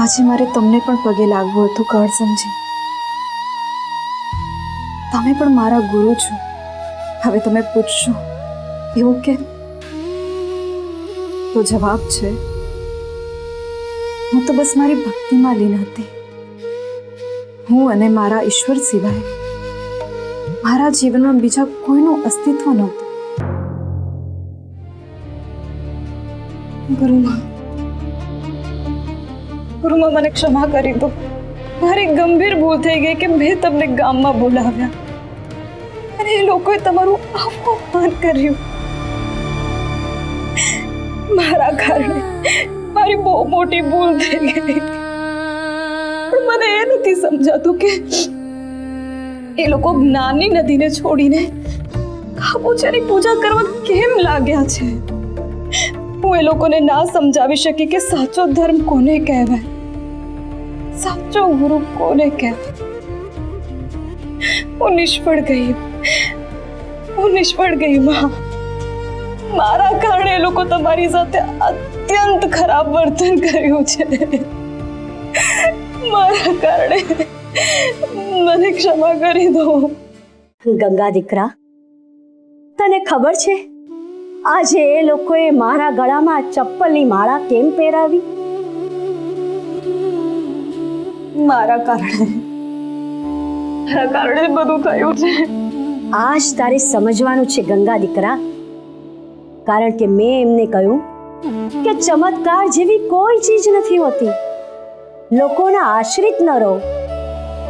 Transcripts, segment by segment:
આજે મારે તમને પણ પગે લાગવું હતું કળ સમજી. તમે પણ મારા ગુરુ છો. હવે તમે પૂછશો એવું કેમ? તો જવાબ છે, હું તો બસ મારી ભક્તિમાં લીન હતી. હું અને મારા ઈશ્વર સિવાય મારા જીવનમાં બીજા કોઈનું અસ્તિત્વ નહોતું. ગુરુમાં મને ક્ષમા કરી દો. મારી ગંભીર ભૂલ થઈ ગઈ કે મેં તમને ગામમાં બોલાવ્યા અને એ લોકોએ તમારું આવું અપમાન કર્યું. મારા કારણે મારી બહુ મોટી ભૂલ થઈ ગઈ. પણ મને એ નથી સમજાતું કે એ લોકો જ્ઞાનની નદીને છોડીને ખાબોચાની પૂજા કરવા કેમ લાગ્યા છે. હું એ લોકોને ના સમજાવી શકી કે સાચો ધર્મ કોને કહેવાય, સાચો ગુરુ કોને કહેવાય. હું નિષ્ફળ ગઈ માં. મારા કારણે એ લોકો તમારી સાથે અત્યંત ખરાબ વર્તન કર્યું છે. મારા કારણે મને ક્ષમા કરી દો. ગંગા દીકરા, તને ખબર છે આજે એ લોકોએ મારા ગળામાં ચપ્પલની માળા કેમ પહેરાવી? મારા કારણે બધું થયું છે. આજ તારે સમજવાનું છે ગંગા દીકરા, કારણ કે મેં એમને કહ્યું કે ચમત્કાર જેવી કોઈ ચીજ નથી હોતી. લોકોના આશ્રિત ન રહો.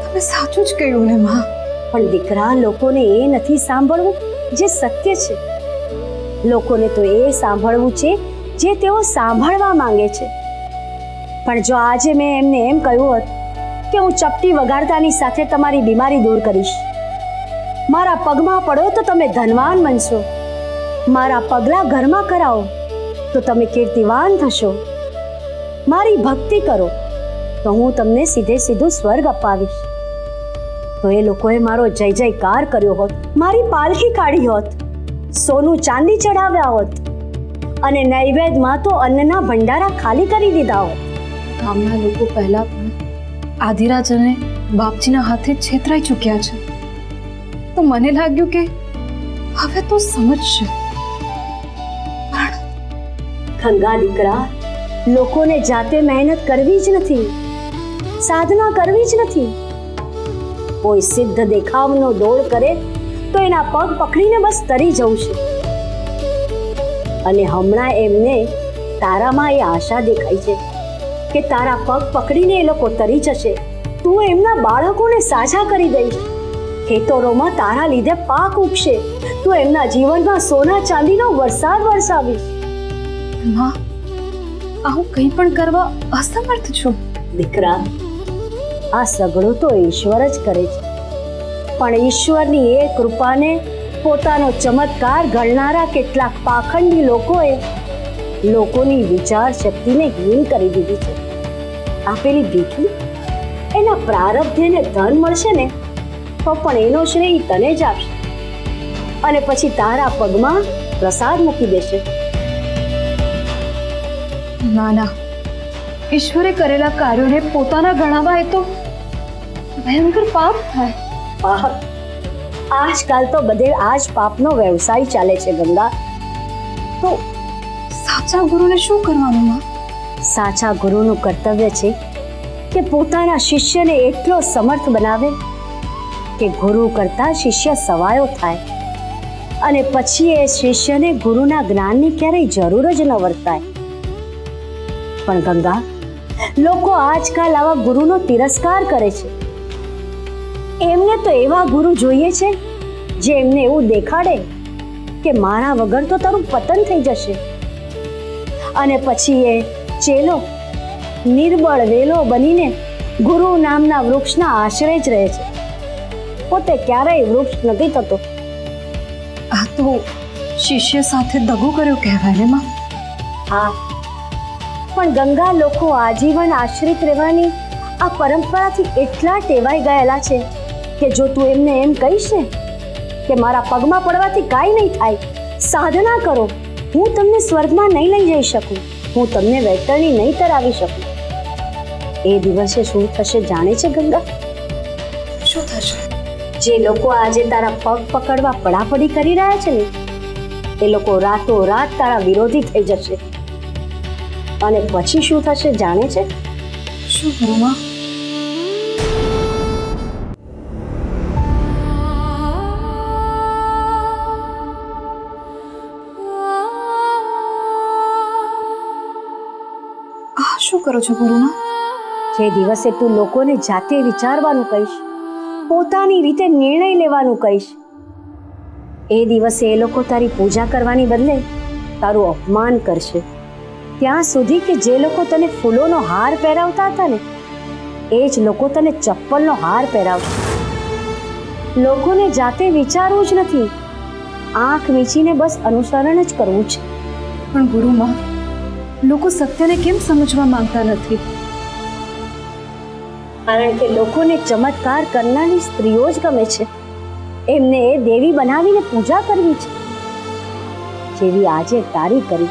તમે સાચું જ કહ્યું ને માં. પણ દીકરા, લોકોને એ નથી સાંભળવું જે સત્ય છે. લોકોને તો એ સાંભળવું છે જે તેઓ સાંભળવા માંગે છે. પણ જો આજે મેં એમને એમ કહ્યું હોત કે હું ચપટી વગાડતાની સાથે તમારી બીમારી દૂર કરીશ, મારા પગમાં પડો તો તમે ધનવાન બનશો, મારા પગલા ઘરમાં કરાવો તો તમે કીર્તિવાન થશો, મારી ભક્તિ કરો તો હું તમને સીધે સીધું સ્વર્ગ અપાવીશ, તો એ લોકોએ મારો જય જયકાર કર્યો હોત, મારી પાલખી કાઢી હોત, સોનું ચાંદી ચડાવ્યા હોત અને નૈવેદ્યમાં તો અન્નના ભંડારા ખાલી કરી દીધા હોત. ગામના લોકો પહેલા પણ આધિરાજ અને બાપજીના હાથે છેતરાઈ ચૂક્યા છે. તો મને લાગ્યું કે હવે તો સમજશે. ગંગા દીકરા, લોકોને જાતે મહેનત કરવી જ નથી, સાધના કરવી જ નથી. કોઈ સિદ્ધ દેખાવનો દોડ કરે તો એના પગ પકડીને બસ તરી જવું છે. અને હમણાં એમને તારામાં એ આશા દેખાય છે કે તારા પગ પકડીને એ લોકો તરી જશે, તું એમના બાળકોને સાજા કરી દઈશ, ખેતરોમાં તારા લીધે પાક ઉગશે, તું એમના જીવનમાં સોના ચાંદીનો વરસાદ વરસાવીશ. માં, આવું કંઈ પણ કરવા અસમર્થ છું. દીકરા, આ સગળું તો ઈશ્વર જ કરે છે, પણ ઈશ્વરની એ કૃપાને પોતાનો ચમત્કાર ગણનારા કેટલાક પાખંડી લોકોએ લોકોની વિચાર શક્તિને હીન કરી દીધી છે. આપેલી ભીખી એના પ્રારબ્ધને ધન મળશે ને તો પણ એનો શ્રેય તને જ આપશે અને પછી તારા પગમાં પ્રસાદ મૂકી દેશે. ના, ઈશ્વરે કરેલા કાર્યોને પોતાના ગણાવા એ તો ભયંકર પાપ થાય. આજકાલ તો બધે આજ પાપનો વ્યવસાય ચાલે છે ગંગા. તો સાચા ગુરુને શું કરવાનું માં? સાચા ગુરુનું કર્તવ્ય છે કે પોતાના શિષ્યને એટલો સમર્થ બનાવે કે ગુરુ કરતા શિષ્ય સવાયો થાય અને પછી એ શિષ્યને ગુરુના જ્ઞાનની ક્યારેય જરૂર જ ન વર્તાય. પણ ગંગા, લોકો આજકાલ આવા ગુરુનો તિરસ્કાર કરે છે. એમને તો એવા ગુરુ જોઈએ છે જે એમને એવું દેખાડે કે મારા વગર તો તારું પતન થઈ જશે, અને પછી એ ચેલો નિર્બળ વેલો બનીને ગુરુ નામના વૃક્ષના આશ્રય જ રહે છે, પોતે ક્યારેય વૃક્ષ નથી થતો. આ તો શિષ્ય સાથે દગો કર્યો કહેવાય ને માં. હા, પણ ગંગા, લોકો આજીવન આશ્રિત રહેવાની આ પરંપરાથી એટલા ટેવાઈ ગયેલા છે કે જો તું એમને એમ કહીશ ને કે મારા પગમાં પડવાથી કાંઈ નહીં થાય, સાધના કરો, હું તમને સ્વર્ગમાં નહીં લઈ જઈ શકું, હું તમને વૈતરણી નહીં તરાવી શકું, એ દિવસે શું થશે જાણે છે ગંગા? શું થશે? જે લોકો આજે તારા પગ પકડવા પડાપડી કરી રહ્યા છે ને, એ લોકો રાતોરાત તારા વિરોધી થઈ જશે. અને પછી શું થશે જાણે છે? શું ગુરુમાં? શું કરો છો ગુરુમાં? જે દિવસે તું લોકોને જાતે વિચારવાનું કહીશ, પોતાની રીતે નિર્ણય લેવાનું કહીશ, એ દિવસે એ લોકો તારી પૂજા કરવાની બદલે તારું અપમાન કરશે. ત્યાં સુધી કે જે લોકો તને ફૂલોનો હાર પહેરાવતા હતા ને, એ જ લોકો તને ચપ્પલનો હાર પહેરાવશે. લોકોને જાતે વિચારવું જ નથી, આંખ મીચીને બસ અનુસરણ જ કરવું છે. પણ ગુરુમાં, લોકો સત્યને કેમ સમજવા માંગતા નથી? કારણ કે લોકોને ચમત્કાર કરનારી સ્ત્રીઓ જ ગમે છે. એમને દેવી બનાવીને પૂજા કરવી છે, જેવી આજે તારી કરી.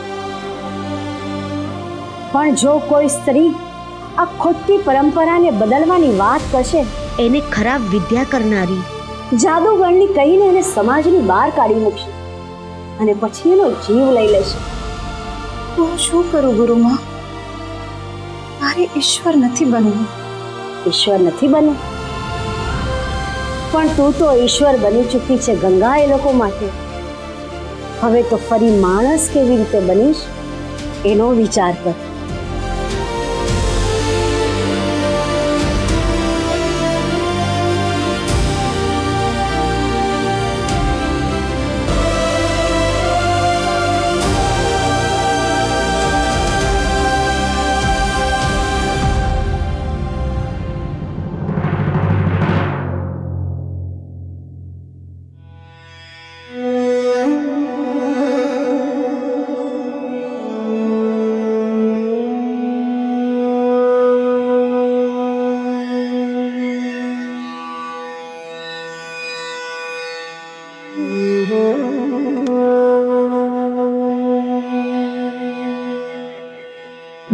પણ જો કોઈ સ્ત્રી આ ખોટી પરંપરાને બદલવાની વાત કરશે, એને ખરાબ વિદ્યા કરનારી, જાદુગરની કહીને એને સમાજની બહાર કાઢી મૂકશે અને પછી એનો જીવ લઈ લેશે. તો હું શું કરું ગુરુમાં? મારે ઈશ્વર નથી બનવું. ઈશ્વર નથી બનવું? પણ તું તો ઈશ્વર બની ચૂકી છે ગંગા એ લોકો માટે. હવે તો ફરી માણસ કેવી રીતે બનીશ એનો વિચાર કર.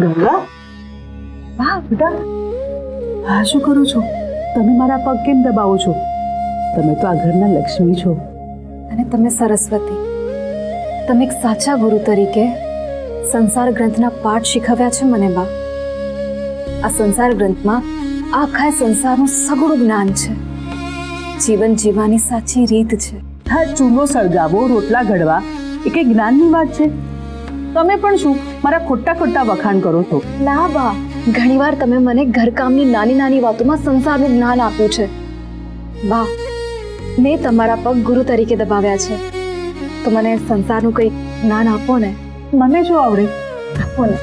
ગંગા, વાહ બેટા, હા શું કરો છો તમે? મારા પગ કેમ દબાવો છો? તમે તો આ ઘરના લક્ષ્મી છો. અને તમે સરસ્વતી. તમે એક સાચા ગુરુ તરીકે સંસાર ગ્રંથના પાઠ શીખવ્યા છે મને બા. આ સંસાર ગ્રંથમાં આખા સંસારનું સઘળું જ્ઞાન છે. જીવન જીવવાની સાચી રીત છે. હા, ચૂલો સળગાવો, રોટલા ઘડવા એ કઈ જ્ઞાનની વાત છે? તમે પણ શું મારા ખોટા ખોટા વખાણ કરો છો? ના બા, ઘણીવાર તમે મને ઘરકામની નાની નાની વાતોમાં સંસારનું જ્ઞાન આપ્યું છે. બા, મેં તમારા પગ ગુરુ તરીકે દબાવ્યા છે, તો મને સંસારનું કંઈ જ્ઞાન આપો ને. મને શું આવડે? આપો ને.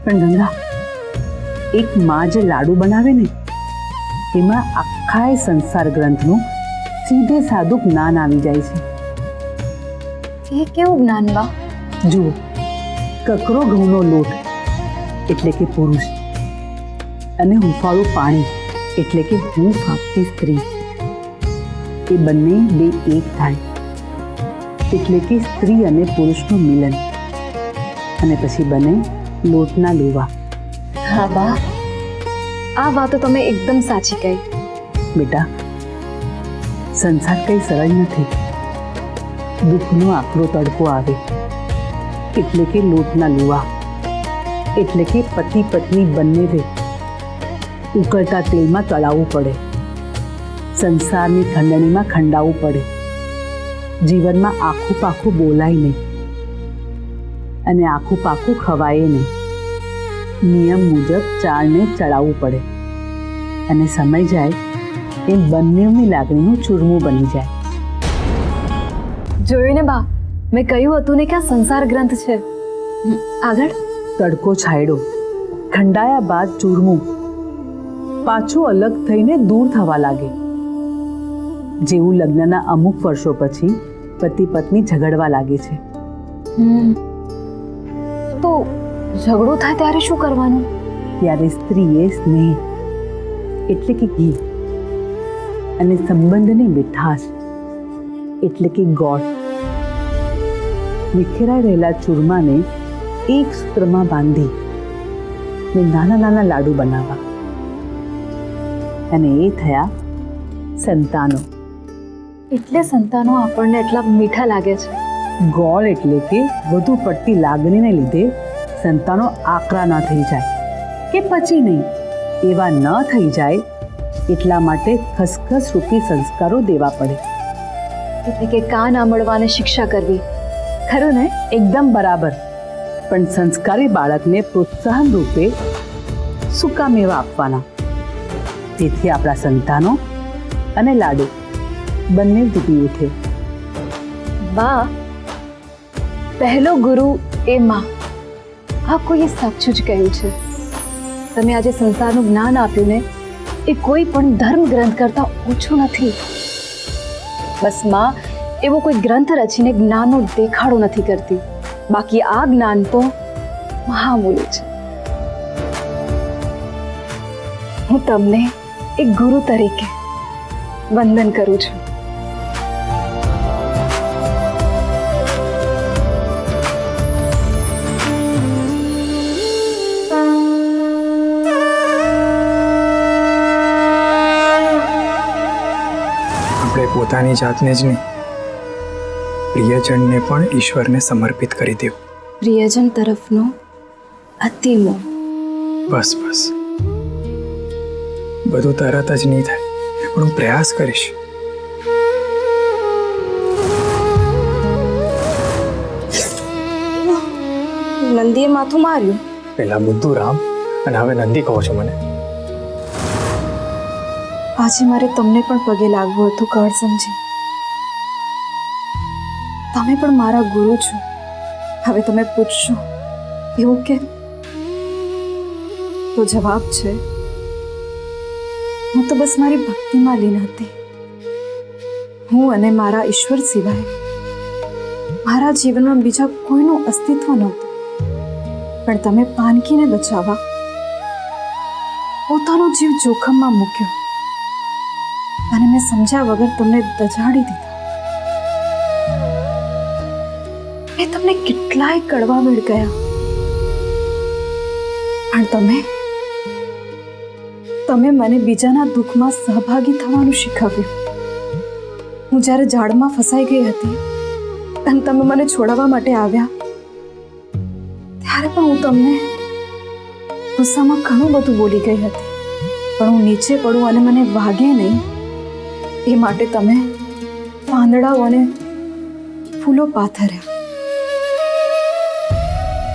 પણ ગંગા, એક માં જે લાડુ બનાવે ને, એમાં આખા સંસાર ગ્રંથનું સીધે સાદું જ્ઞાન આવી જાય છે. એ કેવું જ્ઞાન બા? જુઓ, કકરો ઘઉંનો લોટ એટલે કે પુરુષ, અને હુંફાળું પાણી એટલે કે હૂંફ આપતી સ્ત્રી, એ બંને બે એક થાય એટલે કે સ્ત્રી અને પુરુષનું મિલન, અને પછી બને લોટના લુવા. હા બા, આ વાતો તમે એકદમ સાચી કહી. બેટા, સંસાર કંઈ સરળ નથી. દુઃખનો આકરો તડકો આવે એટલે કે લોટના લુવા, એટલે કે પતિ પત્ની બંને ઉકળતા તેલમાં તળાવવું પડે, સંસારની ખંડણીમાં ખંડાવવું પડે, જીવનમાં આખું પાખું બોલાય નહીં અને આખું પાખું ખવાય નહીં. નિયમ મુજબ ચાળને ચડાવવું પડે, અને સમય જાય એમ બંનેની લાગણીનું ચૂરમું બની જાય. જોયું ને બા, મેં કહ્યું હતું ને કે આ સંસાર ગ્રંથ છે. આગળ. તડકો છાંયડો, ખંડાયા બાદ ચૂરમું પાછું અલગ થઈને દૂર થવા લાગે. જેવું લગ્નના અમુક વર્ષો પછી પતિ પત્ની ઝઘડવા લાગે છે. તો ઝઘડો થાય ત્યારે શું કરવાનું? ત્યારે સ્ત્રીએ સ્નેહ એટલે કે ઘી અને સંબંધની મીઠાશ એટલે કે ગોળ, વિખેરાઈ રહેલા ચૂરમાને એક સૂત્રમાં બાંધી ને નાના નાના લાડુ બનાવવા. અને એ થયા સંતાનો. એટલે સંતાનો આપણને એટલા મીઠા લાગે છે. ગોળ એટલે કે વધુ પડતી લાગણીને લીધે સંતાનો આકરા ન થઈ જાય કે પછી નહીં એવા ન થઈ જાય એટલા માટે ખસખસ રૂપી સંસ્કારો દેવા પડે. એટલે કે કાન આંબળવાને શિક્ષા કરવી, ખરું ને? એકદમ બરાબર. પણ સંસ્કારી બાળકને પ્રોત્સાહન રૂપે સૂકા મેવા આપવાના. તેથી આપણા સંતાનો અને લાડુ બંને ડૂબી ઉઠે. બા, પહેલો ગુરુ એ માં. આ કોઈએ સાચું જ કહ્યું છે. તમે આજે સંસારનું જ્ઞાન આપ્યું ને, એ કોઈ પણ ધર્મ ગ્રંથ કરતા ઓછું નથી. બસ માં એવો કોઈ ગ્રંથ રચીને જ્ઞાનનો દેખાડો નથી કરતી. બાકી આ જ્ઞાન તો મહામૂલ્ય છે. હું તમને એક ગુરુ તરીકે વંદન કરું છું. આપણે પોતાની જાતને જ નહીં, પ્રિયજનને પણ ઈશ્વરને સમર્પિત કરી દેવું. પ્રિયજન તરફનો અતિ મોહ. બસ બસ, બધું તરત જ નહીં થાય, પણ હું પ્રયાસ કરીશ. નંદીએ માથું માર્યું. પેલા બુદ્ધુ રામ અને હવે નંદી કહો છો મને. આજે મારે તમને પણ પગે લાગવું હતું, કરસનજી. તમે પણ મારા ગુરુ છો. હવે તમે પૂછશો એવું કે? તો જવાબ છે, હું તો બસ મારી ભક્તિમાં લીન હતી. હું અને મારા ઈશ્વર સિવાય મારા જીવનમાં બીજા કોઈનું અસ્તિત્વ નહોતું. પણ તમે પાનકીને બચાવવા પોતાનો જીવ જોખમમાં મૂક્યો અને મેં સમજ્યા વગર તમને દજાડી દીધા. મેં તમને કેટલાય કડવા વેળ ગયા, પણ તમે મને બીજાના દુઃખમાં સહભાગી થવાનું શીખવ્યું. હું જ્યારે ઝાડમાં ફસાઈ ગઈ હતી અને તમે મને છોડાવવા માટે આવ્યા, ત્યારે પણ હું તમને ગુસ્સામાં ઘણું બધું બોલી ગઈ હતી. પણ હું નીચે પડું અને મને વાગે નહીં એ માટે તમે પાંદડાઓ અને ફૂલો પાથર્યા.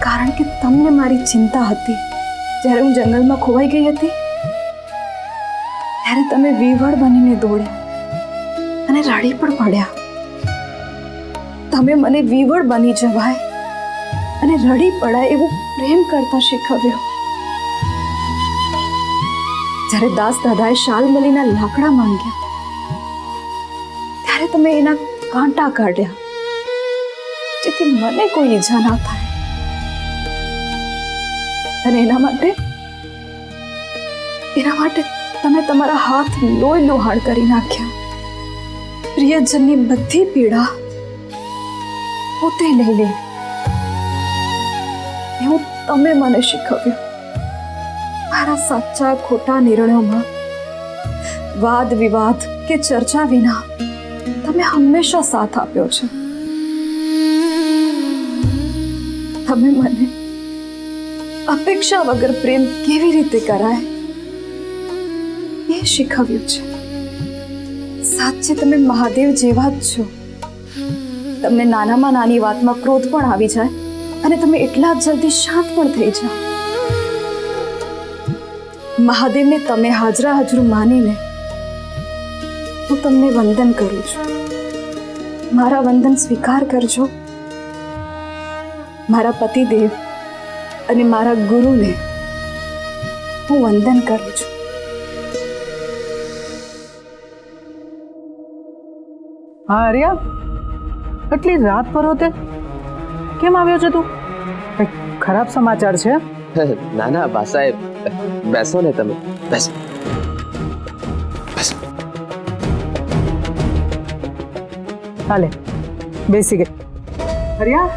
કારણ કે તમને મારી ચિંતા હતી. જ્યારે હું જંગલમાં ખોવાઈ ગઈ હતી ત્યારે તમે વિવળ બનીને દોડ્યા અને રડી પણ પડ્યા. તમે મને વિવળ બની જવાય અને રડી પડાય એવું પ્રેમ કરતા શીખવ્યો. જ્યારે દાસ દાદાએ શાલમલીના લાકડા માંગ્યા ત્યારે તમે એના કાંટા કાઢ્યા જેથી મને કોઈ ઈજા ના થાય. અને એના માટે તમે તમારા હાથ લોહી લોહાણ કરી નાખ્યા. પ્રિયજનની બધી પીડા પોતે લઈ લે એવું તમે મને શીખવ્યું. મારા સાચા ખોટા નિર્ણયોમાં વાદ વિવાદ કે ચર્ચા વિના તમે હંમેશા સાથ આપ્યો છે. તમે મને અપેક્ષા વગર પ્રેમ કેવી રીતે કરાય એ શીખવ્યું છે. સાચે તમે મહાદેવ જેવા જ છો. તમને નાનામાં નાની વાતમાં ક્રોધ પણ આવી જાય અને તમે એટલા જલ્દી શાંત પણ થઈ જાઓ. મહાદેવને તમે હાજરા હજરું માનીને હું તમને વંદન કરું છું. મારા વંદન સ્વીકાર કરજો. મારા પતિદેવ અને મારા ગુરુને હું વંદન કરું છું. હા આર્યા, આટલી રાત પરોતે કેમ આવ્યો છે તું? કંઈક ખરાબ સમાચાર છે? ના ના બા સાહેબ, બેસો ને તમે, બેસો બેસો. હાલે બેસી ગઈ. આર્યા,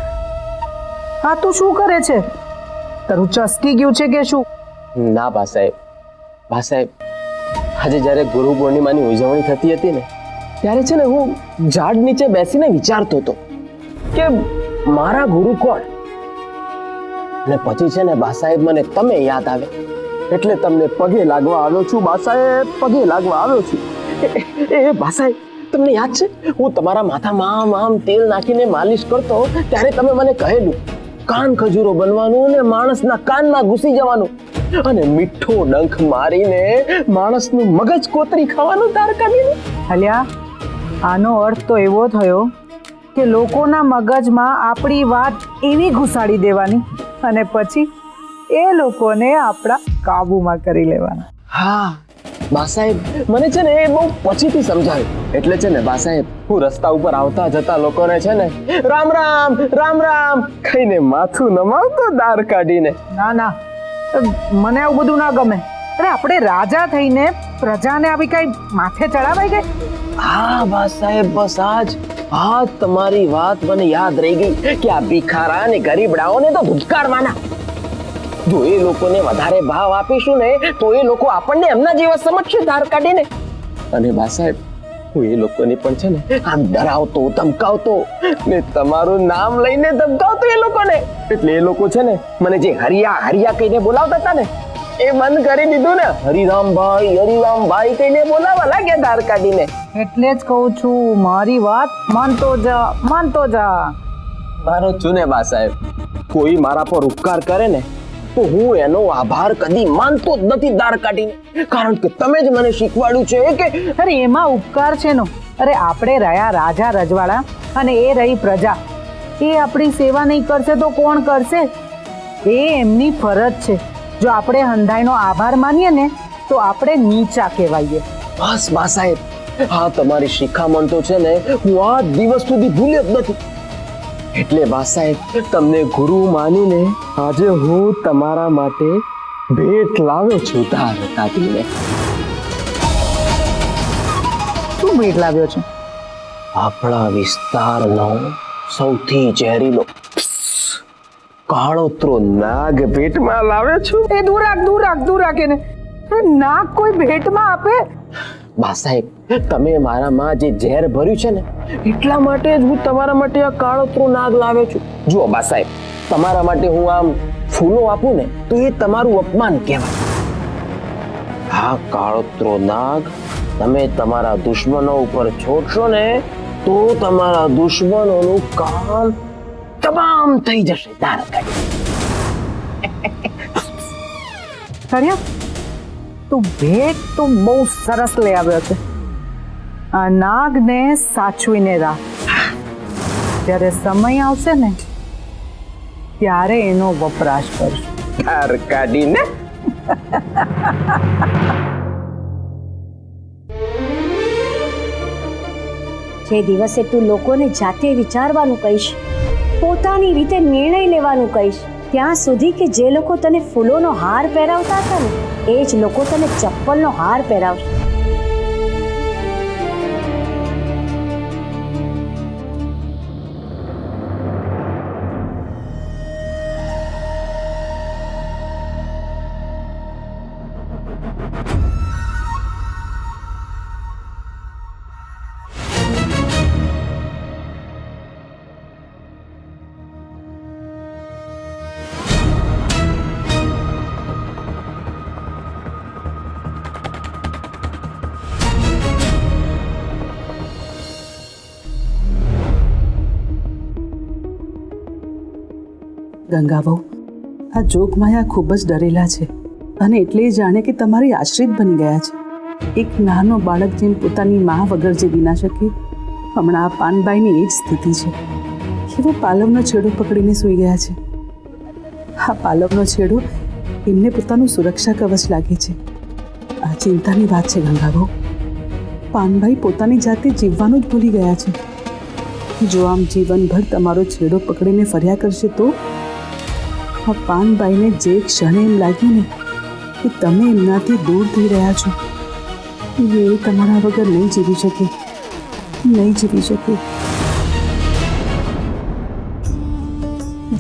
હા તું શું કરે છે? તારું ચસકી ગયું છે કે શું? ના બા સાહેબ, આજે જ્યારે ગુરુ પૂર્ણિમાની ઉજવણી થતી હતી ને ત્યારે છે ને હું ઝાડ નીચે બેસીને વિચારતો હતો કે મારા ગુરુ કોણ. અને પછી છે ને બા સાહેબ મને તમે યાદ આવે એટલે તમને પગે લાગવા આવ્યો છું બા સાહેબ, પગે લાગવા આવ્યો છું. એ બા સાહેબ, તમને યાદ છે હું તમારા માથામાં આમ તેલ નાખીને માલિશ કરતો ત્યારે તમે મને કહેલું કાન ખજૂરો બનવાનું ને માણસના કાનમાં ઘૂસી જવાનું અને મીઠો ડંખ મારીને માણસનું મગજ કોતરી ખાવાનું તાર કાઢીને. અલ્યા, આનો અર્થ તો એવો થયો કે લોકોના મગજમાં આપણી વાત એવી ઘુસાડી દેવાની અને પછી એ લોકોને આપણા કાબૂમાં કરી લેવાના. હા બા સાહેબ, મને છે ને એ બહુ પછીથી સમજાયું. એટલે છે ને બા સાહેબ, હું રસ્તા ઉપર આવતા જતા લોકોને છે ને રામ રામ રામ રામ કહીને માથું નમાવતો દાર કાઢીને. ના, મને આવું બધું ના ગમે. અરે આપણે રાજા થઈને પ્રજાને આવી કઈ માથે ચડાવાઈ ગઈ? હા બા સાહેબ, બસ આજ તમારી વાત મને યાદ રહી ગઈ કે આ ભિખારા અને ગરીબડાઓને તો ધુતકારવાના. જો એ લોકોને વધારે ભાવ આપીશું ને તો એ લોકો આપણને એમના જેવા સમજશે ધાર કાઢીને. અને બા સાહેબ, હું એ લોકોને પણ છે ને આમ ડરાવતો ધમકાવતો ને તમારું નામ લઈને ધમકાવતો એ લોકોને. એટલે એ લોકો છે ને મને જે હરિયા કહીને બોલાવતા હતા ને એ બંધ કરી દીધું ને. હરિરામભાઈ કહીને બોલાવવા લાગ્યા ધાર કાઢીને. એટલે જ કહું છું, મારી વાત માનતો જા. મારો છું ને બા સાહેબ, કોઈ મારા પર ઉપકાર કરે ને તો હું એનો આભાર કદી માનતો જ નથી દાર કાઢીને. કારણ કે તમે જ મને શીખવાડ્યું છે કે અરે એમાં ઉપકાર છે નો. અરે આપણે રહ્યા રાજા રજવાડા અને એ રહી પ્રજા. એ આપણી સેવા નહીં કરશે તો કોણ કરશે? એ એમની ફરજ છે. જો આપણે હંધાઈનો આભાર માનીએ ને તો આપણે નીચા કહેવાઈએ. બસ બા સાહેબ, હા તમારી શિખામણ તો છે ને હું આ દિવસ સુધી ભૂલ્યો જ નથી. એટલે બા સાહેબ, તમને ગુરુ માનીને આજે હું તમારા માટે ભેટ લાવ્યો છું ધાર કાઢીને. શું ભેટ લાવ્યો છે? આપણા વિસ્તારનો સૌથી ઝેરીલો કાળોતરો નાગ ભેટમાં લાવ્યો છું. એ દૂર રાખ એને. નાગ કોઈ ભેટમાં આપે? બા સાહેબ, તમે મારામાં જે ઝેર ભર્યું છે ને એટલા માટે જ હું તમારા માટે આ કાળોતરો નાગ લાવ્યો છું. જુઓ બા સાહેબ, તમારા માટે હું આમ ફૂલો આપું ને તો એ તમારું અપમાન કહેવાય. આ કાળોતરો નાગ તમે તમારા દુશ્મનો ઉપર છોડશો ને તો તમારા દુશ્મનોનું કામ તમામ થઈ જશે ધાર કાઢી. કર્યા તું ભેટ તો બહુ સરસ લઈ આવ્યો છે. આ નાગને સાચવીને રાખ. જ્યારે સમય આવશે ને ત્યારે એનો વપરાશ કરશું ધાર કાઢીને. જે દિવસે તું લોકોને જાતે વિચારવાનું કહીશ, પોતાની રીતે નિર્ણય લેવાનું કહીશ, ત્યાં સુધી કે જે લોકો તને ફૂલોનો હાર પહેરાવતા હતા ને એ જ લોકો તને ચપ્પલનો હાર પહેરાવશે. ગંગાબહુ, આ જોગમાયા ખૂબ જ ડરેલા છે અને એટલે જાણે કે તમારી આશ્રિત બની ગયા છે. એક નાનો બાળક જેમ પોતાની મા વગર જે વિના શકે, હમણાં આ પાનબાઈની એ જ સ્થિતિ છે. કેવો પાલવનો છેડો પકડીને સૂઈ ગયા છે. આ પાલવનો છેડો એમને પોતાનું સુરક્ષા કવચ લાગે છે. આ ચિંતાની વાત છે ગંગાબહુ. પાનબાઈ પોતાની જાતે જીવવાનું જ ભૂલી ગયા છે. જો આમ જીવનભર તમારો છેડો પકડીને ફર્યા કરશે તો આ પાનબાઈને જે ક્ષણે એમ લાગ્યું ને કે તમે એમનાથી દૂર થઈ રહ્યા છો, એ તમારા વગર નહીં જીવી શકે.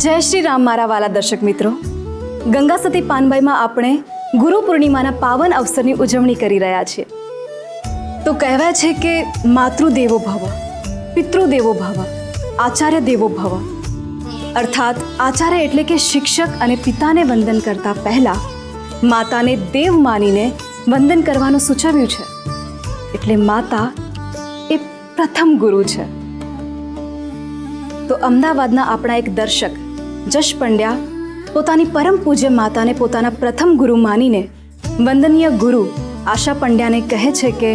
જય શ્રી રામ મારા વાલા દર્શક મિત્રો. ગંગા સતી પાનબાઈમાં આપણે ગુરુ પૂર્ણિમાના પાવન અવસરની ઉજવણી કરી રહ્યા છીએ. તો કહેવાય છે કે માતૃદેવો ભવ, પિતૃદેવો ભવ, આચાર્ય દેવો ભવ. અર્થાત આચાર્ય એટલે કે શિક્ષક અને પિતાને વંદન કરતા પહેલા માતાને દેવ માનીને વંદન કરવાનું સૂચવ્યું છે. એટલે માતા એ પ્રથમ ગુરુ છે. તો અમદાવાદના આપણા એક દર્શક જશ પંડ્યા પોતાની પરમ પૂજ્ય માતાને પોતાના પ્રથમ ગુરુ માનીને વંદનીય ગુરુ આશા પંડ્યાને કહે છે કે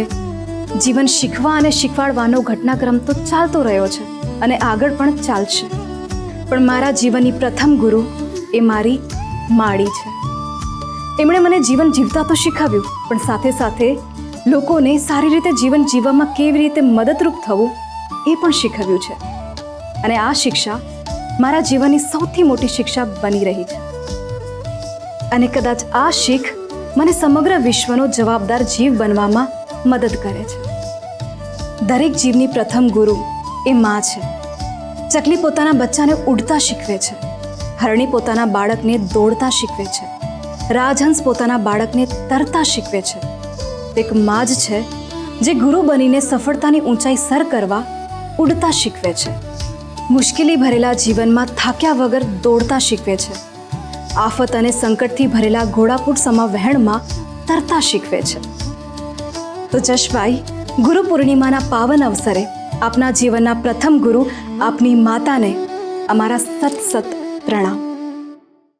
જીવન શીખવા અને શીખવાડવાનો ઘટનાક્રમ તો ચાલતો રહ્યો છે અને આગળ પણ ચાલશે, પણ મારા જીવનની પ્રથમ ગુરુ એ મારી માળી છે. એમણે મને જીવન જીવતા તો શીખવ્યું, પણ સાથે સાથે લોકોને સારી રીતે જીવન જીવવામાં કેવી રીતે મદદરૂપ થવું એ પણ શીખવ્યું છે. અને આ શિક્ષા મારા જીવનની સૌથી મોટી શિક્ષા બની રહી છે. અને કદાચ આ શીખ મને સમગ્ર વિશ્વનો જવાબદાર જીવ બનવામાં મદદ કરે છે. દરેક જીવની પ્રથમ ગુરુ એ માં છે. ચકલી પોતાના બચ્ચાને ઉડતા શીખવે છે. હરણી પોતાના બાળકને દોડતા શીખવે છે. રાજહંસ પોતાના બાળકને તરતા શીખવે છે. એક માં જ છે જે ગુરુ બનીને સફળતાની ઊંચાઈ સર કરવા ઉડતા શીખવે છે. મુશ્કેલી ભરેલા જીવનમાં થાક્યા વગર દોડતા શીખવે છે. આફત અને સંકટથી ભરેલા ઘોડાપૂટ સમા વહેણમાં તરતા શીખવે છે. તો જશભાઈ, ગુરુ પૂર્ણિમાના પાવન અવસરે આપના જીવનના પ્રથમ ગુરુ આપની માતાને અમારા સત સત પ્રણામ.